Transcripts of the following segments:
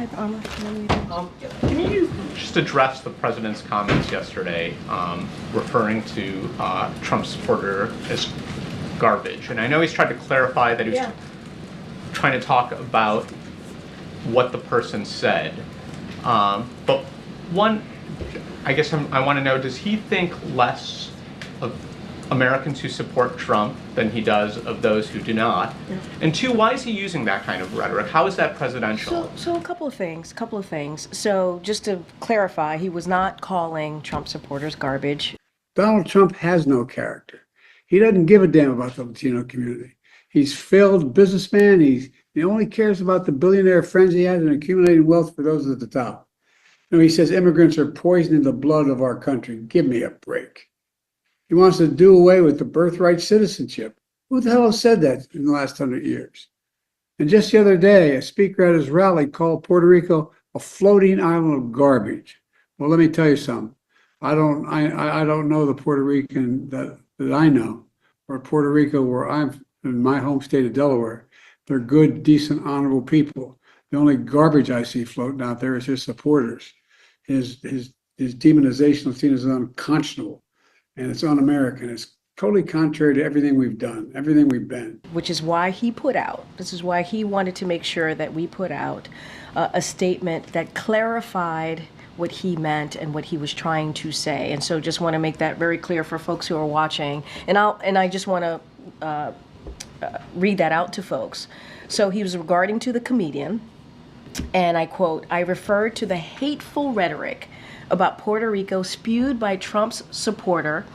ahead, Amr. Can you just address the president's comments yesterday referring to Trump supporter as garbage? And I know he's tried to clarify that he was trying to talk about what the person said. But one, I guess I want to know, does he think less of Americans who support Trump than he does of those who do not? Yeah. And two, why is he using that kind of rhetoric? How is that presidential? So a couple of things. So just to clarify, he was not calling Trump supporters garbage. Donald Trump has no character. He doesn't give a damn about the Latino community. He's failed businessman. He only cares about the billionaire friends he has and accumulating wealth for those at the top. You know, he says immigrants are poisoning the blood of our country. Give me a break. He wants to do away with the birthright citizenship. Who the hell has said that in the last 100 years? And just the other day, a speaker at his rally called Puerto Rico a floating island of garbage. Well, let me tell you something. I don't know the Puerto Rican that I know, or Puerto Rico where I'm in my home state of Delaware. They're good, decent, honorable people. The only garbage I see floating out there is his supporters. His demonization of Latinos is unconscionable. And it's un-American. It's totally contrary to everything we've done, everything we've been. Which is why he put out, this is why he wanted to make sure that we put out a statement that clarified what he meant and what he was trying to say. And so just want to make that very clear for folks who are watching. And I just want to read that out to folks. So he was regarding to the comedian, and I quote, "I referred to the hateful rhetoric about Puerto Rico spewed by Trump's supporter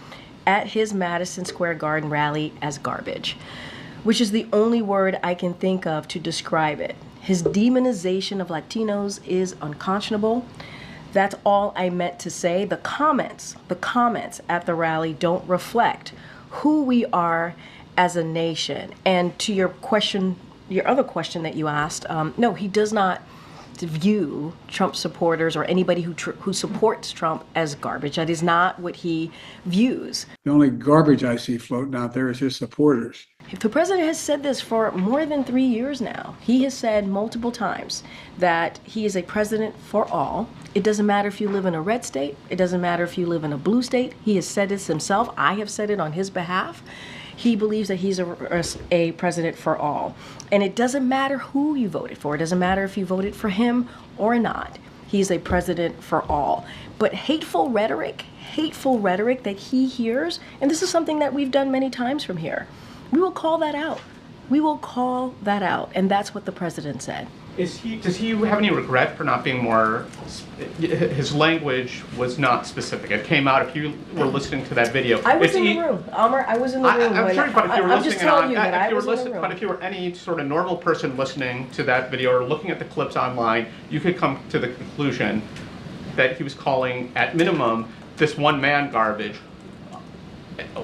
at his Madison Square Garden rally as garbage, which is the only word I can think of to describe it. His demonization of Latinos is unconscionable. That's all I meant to say. The comments at the rally don't reflect who we are as a nation." And to your question, your other question that you asked, no, he does not view Trump supporters or anybody who supports Trump as garbage. That is not what he views. The only garbage I see floating out there is his supporters. If the president has said this for more than 3 years now. He has said multiple times that he is a president for all. It doesn't matter if you live in a red state. It doesn't matter if you live in a blue state. He has said this himself. I have said it on his behalf. He believes that he's a president for all. And it doesn't matter who you voted for. It doesn't matter if you voted for him or not. He's a president for all. But hateful rhetoric that he hears, and this is something that we've done many times from here, we will call that out. We will call that out. And that's what the president said. Does he have any regret for not being more, his language was not specific. It came out, if you were listening to that video. I was in the room, Amr, I was in the room. I'm sure, but if you were I'm just telling you that I was in the room. But if you were any sort of normal person listening to that video or looking at the clips online, you could come to the conclusion that he was calling, at minimum, this one man garbage,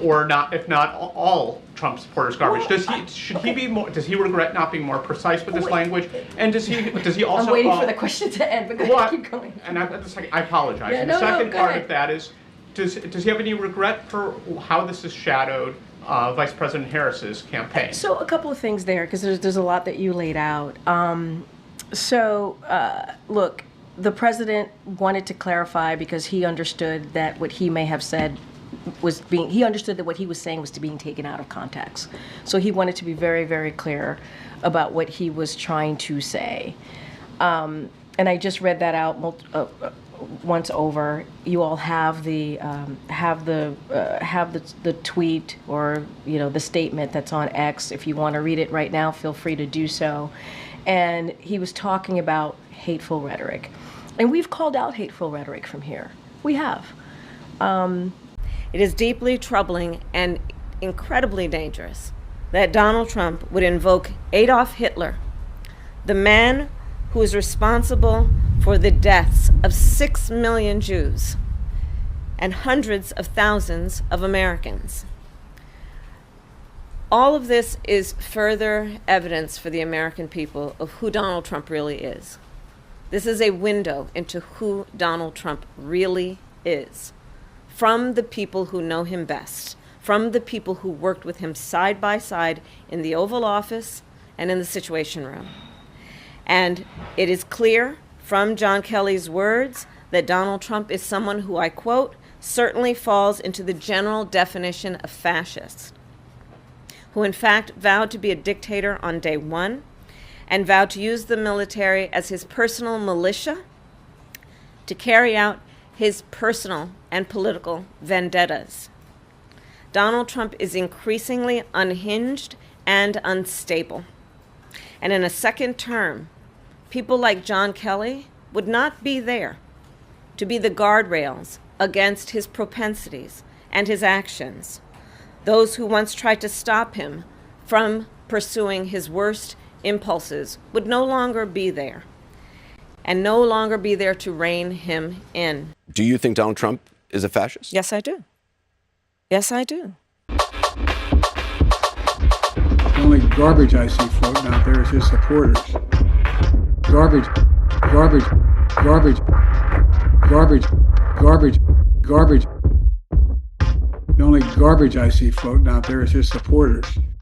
or not, if not all Trump supporters garbage. Well, does he regret not being more precise with his language? And does he also? I'm waiting for the question to end, but go ahead, keep going. And I apologize. Yeah, and the second part of that is, does he have any regret for how this has shadowed Vice President Harris's campaign? So a couple of things there, because there's a lot that you laid out. Look, the president wanted to clarify because he understood that what he may have said he understood that what he was saying was being taken out of context. So he wanted to be very, very clear about what he was trying to say. And I just read that out once over. You all have the tweet or the statement that's on X. If you want to read it right now, feel free to do so. And he was talking about hateful rhetoric, and we've called out hateful rhetoric from here. We have. It is deeply troubling and incredibly dangerous that Donald Trump would invoke Adolf Hitler, the man who is responsible for the deaths of 6 million Jews and hundreds of thousands of Americans. All of this is further evidence for the American people of who Donald Trump really is. This is a window into who Donald Trump really is. From the people who know him best, from the people who worked with him side by side in the Oval Office and in the Situation Room. And it is clear from John Kelly's words that Donald Trump is someone who, I quote, certainly falls into the general definition of fascist, who in fact vowed to be a dictator on day one and vowed to use the military as his personal militia to carry out his personal and political vendettas. Donald Trump is increasingly unhinged and unstable. And in a second term, people like John Kelly would not be there to be the guardrails against his propensities and his actions. Those who once tried to stop him from pursuing his worst impulses would no longer be there, and no longer be there to rein him in. Do you think Donald Trump is a fascist? Yes, I do. Yes, I do. The only garbage I see floating out there is his supporters. Garbage, garbage, garbage, garbage, garbage, garbage. The only garbage I see floating out there is his supporters.